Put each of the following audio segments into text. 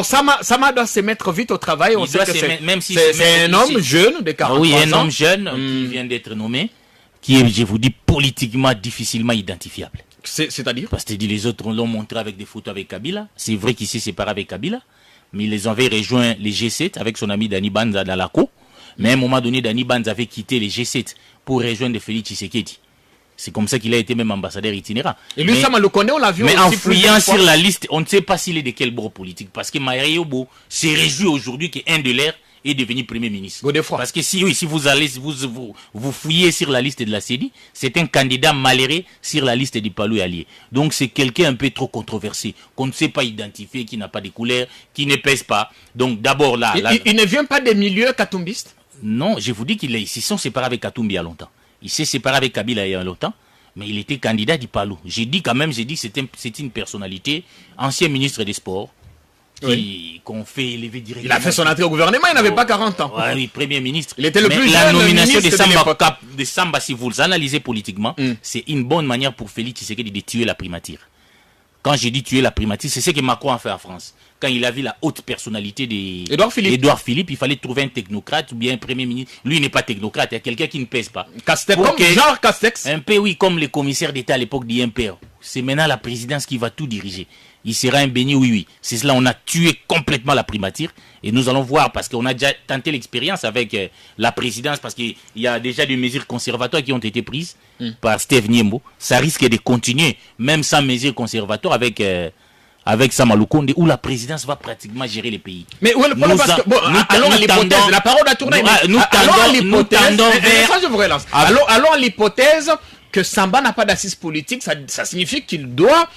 Sama doit se mettre vite au travail. On sait que même si c'est un homme jeune de 43 ans. Oui, un homme jeune qui vient d'être nommé, qui est, je vous dis, politiquement difficilement identifiable. C'est-à-dire? Parce que les autres l'ont montré avec des photos avec Kabila. C'est vrai qu'il s'est séparé avec Kabila, mais ils avaient rejoint les G7 avec son ami Dani Banza dans la cour. Mais à un moment donné, Dani Banza avait quitté les G7 pour rejoindre Félix Tshisekedi. C'est comme ça qu'il a été même ambassadeur itinérant. Et lui, Sama le connaît, on l'a vu. Mais en fouillant sur la liste, on ne sait pas s'il est de quel bord politique. Parce que Maïri Yobo s'est réjoui aujourd'hui qu'un de l'air est devenu Premier ministre. Parce que si vous allez, vous fouillez sur la liste de la CEDI, c'est un candidat malheureux sur la liste du Palou et Allié. Donc c'est quelqu'un un peu trop controversé, qu'on ne sait pas identifier, qui n'a pas de couleur, qui ne pèse pas. Donc d'abord là... Il ne vient pas des milieux katumbistes? Non, je vous dis qu'ils se sont séparés avec Katumbi il y a longtemps. Il s'est séparé avec Kabila il y a longtemps, mais il était candidat du Palou. J'ai dit c'est une personnalité, ancien ministre des Sports, qu'on fait élever directement. Il a fait son entrée au gouvernement, il n'avait pas 40 ans. Oui, Premier ministre. Il était le plus la jeune nomination ministre de Samba, si vous l'analysez politiquement, c'est une bonne manière pour Félix Tshisekedi de tuer la primature. Quand j'ai dit tuer la primature, c'est ce que Macron a fait en France. Quand il a vu la haute personnalité d'Édouard Philippe, il fallait trouver un technocrate ou bien un premier ministre. Lui, il n'est pas technocrate, il y a quelqu'un qui ne pèse pas. Genre Castex. Un peu, oui, comme les commissaires d'État à l'époque d'IMPR. C'est maintenant la présidence qui va tout diriger. Il sera un béni, oui. C'est cela, on a tué complètement la primature. Et nous allons voir, parce qu'on a déjà tenté l'expérience avec la présidence, parce qu'il y a déjà des mesures conservatoires qui ont été prises par Steve Niembo. Ça risque de continuer, même sans mesures conservatoires, avec Sama Lukonde, où la présidence va pratiquement gérer les pays. Mais où est le problème? Parce que, allons à l'hypothèse, la parole a tourné. Allons à l'hypothèse que Samba n'a pas d'assise politique, ça signifie qu'il doit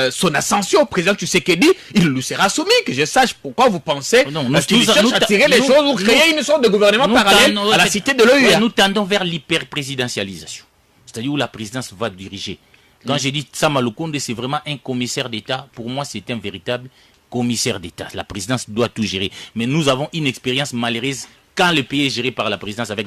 son ascension au président Tshisekedi, il lui sera soumis, que je sache pourquoi vous pensez qu'il cherche à tirer les choses ou créer une sorte de gouvernement parallèle à la cité de l'OUA. Nous tendons vers l'hyper-présidentialisation, c'est-à-dire où la présidence va diriger. Quand j'ai dit Sama Lukonde, c'est vraiment un commissaire d'État. Pour moi, c'est un véritable commissaire d'État. La présidence doit tout gérer. Mais nous avons une expérience malheureuse quand le pays est géré par la présidence avec